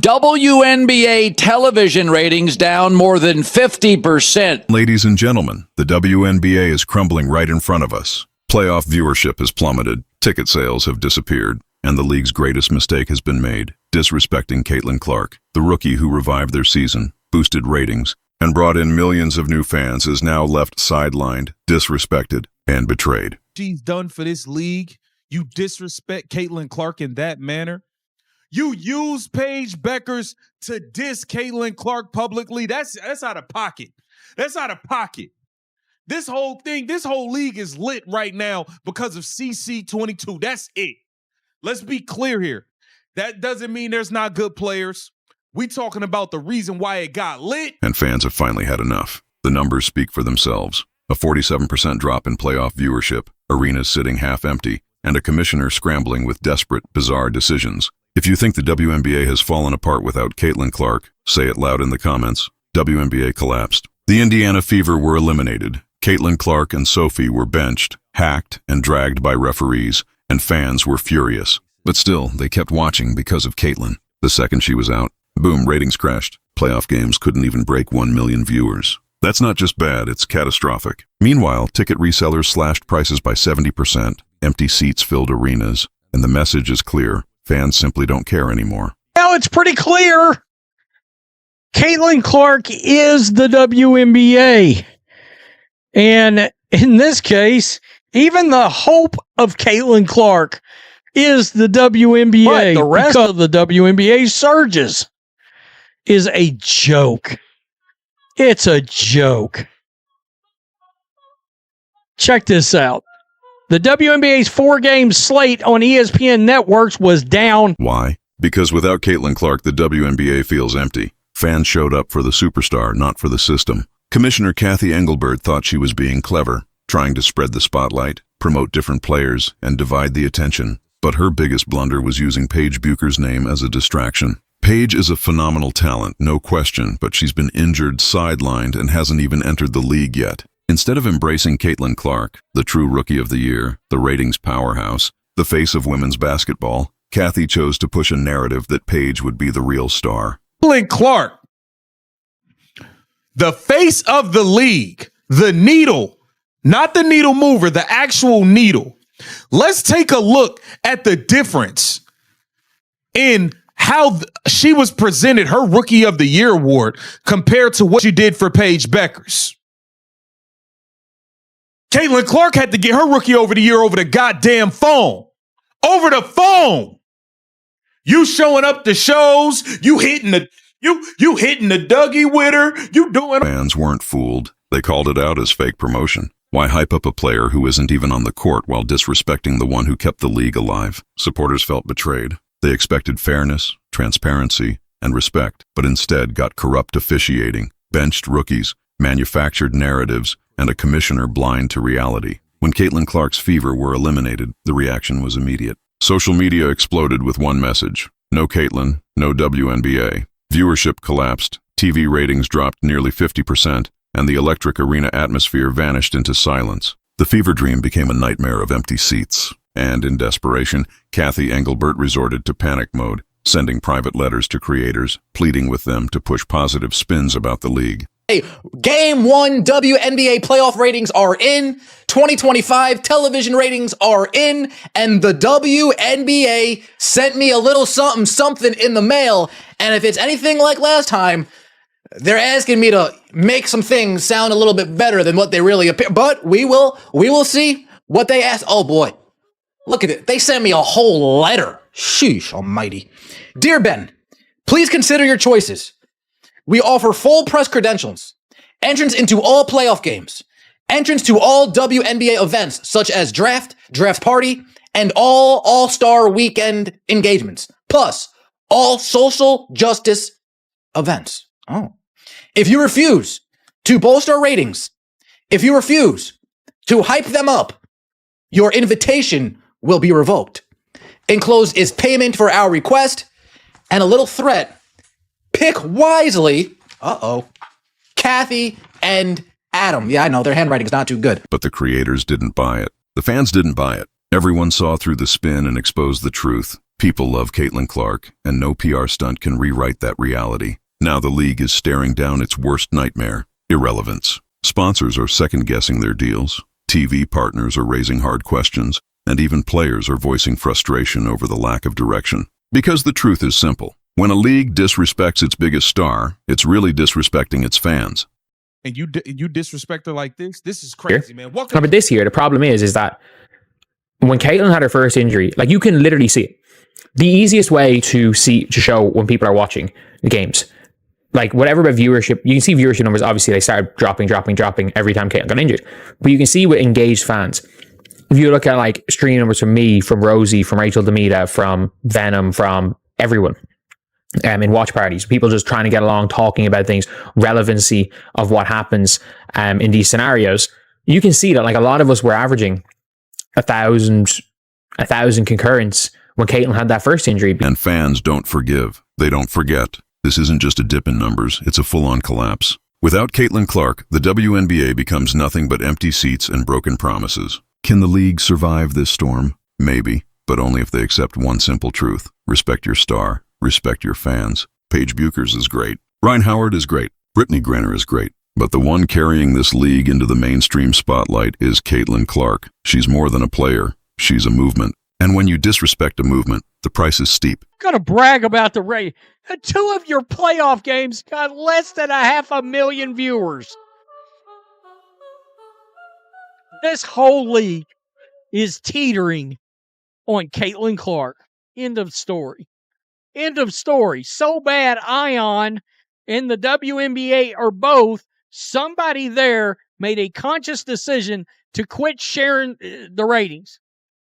WNBA television ratings down more than 50%. Ladies and gentlemen, the WNBA is crumbling right in front of us. Playoff viewership has plummeted, ticket sales have disappeared, and the league's greatest mistake has been made, disrespecting Caitlin Clark. The rookie who revived their season, boosted ratings, and brought in millions of new fans is now left sidelined, disrespected, and betrayed. She's done for this league. You disrespect Caitlin Clark in that manner. You use Paige Beckers to diss Caitlin Clark publicly. That's out of pocket. That's out of pocket. This whole league is lit right now because of CC22. That's it. Let's be clear here. That doesn't mean there's not good players. We talking about the reason why it got lit. And fans have finally had enough. The numbers speak for themselves. A 47% drop in playoff viewership, arenas sitting half empty, and a commissioner scrambling with desperate, bizarre decisions. If you think the WNBA has fallen apart without Caitlin Clark, say it loud in the comments. WNBA collapsed. The Indiana Fever were eliminated. Caitlin Clark and Sophie were benched, hacked, and dragged by referees, and fans were furious. But still, they kept watching because of Caitlin. The second she was out, boom, ratings crashed. Playoff games couldn't even break 1 million viewers. That's not just bad, it's catastrophic. Meanwhile, ticket resellers slashed prices by 70%, empty seats filled arenas, and the message is clear. Fans simply don't care anymore. Now it's pretty clear. Caitlin Clark is the WNBA. And in this case, even the hope of Caitlin Clark is the WNBA. But the rest of the WNBA surges is a joke. It's a joke. Check this out. The WNBA's 4-game slate on ESPN networks was down. Why? Because without Caitlin Clark, the WNBA feels empty. Fans showed up for the superstar, not for the system. Commissioner Cathy Engelbert thought she was being clever, trying to spread the spotlight, promote different players, and divide the attention. But her biggest blunder was using Paige Bucher's name as a distraction. Paige is a phenomenal talent, no question, but she's been injured, sidelined, and hasn't even entered the league yet. Instead of embracing Caitlin Clark, the true rookie of the year, the ratings powerhouse, the face of women's basketball, Cathy chose to push a narrative that Paige would be the real star. Caitlin Clark, the face of the league, the needle, not the needle mover, the actual needle. Let's take a look at the difference in how she was presented her Rookie of the Year award compared to what she did for Paige Beckers. Caitlin Clark had to get her Rookie of the Year over the goddamn phone. Over the phone. You showing up to shows, you hitting the Dougie with her, you doing. Fans weren't fooled. They called it out as fake promotion. Why hype up a player who isn't even on the court while disrespecting the one who kept the league alive? Supporters felt betrayed. They expected fairness, transparency, and respect, but instead got corrupt officiating, benched rookies, manufactured narratives, and a commissioner blind to reality. When Caitlin Clark's Fever were eliminated, the reaction was immediate. Social media exploded with one message: no Caitlin, no WNBA. Viewership collapsed, TV ratings dropped nearly 50%, and the electric arena atmosphere vanished into silence. The fever dream became a nightmare of empty seats, and in desperation, Cathy Engelbert resorted to panic mode, sending private letters to creators, pleading with them to push positive spins about the league. Hey, Game 1 WNBA playoff ratings are in, 2025 television ratings are in, and the WNBA sent me a little something in the mail, and if it's anything like last time, they're asking me to make some things sound a little bit better than what they really appear, but we will see what they ask. Oh boy, look at it. They sent me a whole letter. Sheesh almighty. Dear Ben, please consider your choices. We offer full press credentials, entrance into all playoff games, entrance to all WNBA events such as draft party, and all All-Star weekend engagements, plus all social justice events. Oh. If you refuse to bolster our ratings, if you refuse to hype them up, your invitation will be revoked. Enclosed is payment for our request and a little threat. Pick wisely. Cathy and Adam. Yeah, I know, their handwriting is not too good. But the creators didn't buy it. The fans didn't buy it. Everyone saw through the spin and exposed the truth. People love Caitlin Clark, and no PR stunt can rewrite that reality. Now the league is staring down its worst nightmare: irrelevance. Sponsors are second-guessing their deals, TV partners are raising hard questions, and even players are voicing frustration over the lack of direction. Because the truth is simple. When a league disrespects its biggest star, it's really disrespecting its fans. And you disrespect her like this? This is crazy, man. What No, but this year, the problem is that when Caitlin had her first injury, like, you can literally see it. The easiest way to show when people are watching the games, like, whatever about viewership, you can see viewership numbers, obviously they started dropping every time Caitlin got injured. But you can see with engaged fans, if you look at like stream numbers from me, from Rosie, from Rachel Demita, from Venom, from everyone, in watch parties, people just trying to get along, talking about things, relevancy of what happens in these scenarios, you can see that like a lot of us were averaging 1,000 concurrents when Caitlin had that first injury. And fans don't forgive. They don't forget. This isn't just a dip in numbers, it's a full-on collapse. Without Caitlin Clark, the WNBA becomes nothing but empty seats and broken promises. Can the league survive this storm? Maybe, but only if they accept one simple truth. Respect your star. Respect your fans. Paige Buchers is great. Ryan Howard is great. Brittany Griner is great. But the one carrying this league into the mainstream spotlight is Caitlin Clark. She's more than a player. She's a movement. And when you disrespect a movement, the price is steep. I'm going to brag about the rate. 2 of your playoff games got less than 500,000 viewers. This whole league is teetering on Caitlin Clark. End of story. End of story. So bad Ion and the WNBA are both, somebody there made a conscious decision to quit sharing the ratings,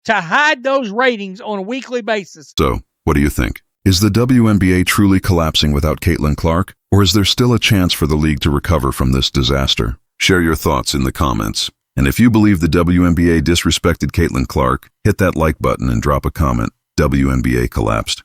to hide those ratings on a weekly basis. So, what do you think? Is the WNBA truly collapsing without Caitlin Clark? Or is there still a chance for the league to recover from this disaster? Share your thoughts in the comments. And if you believe the WNBA disrespected Caitlin Clark, hit that like button and drop a comment. WNBA collapsed.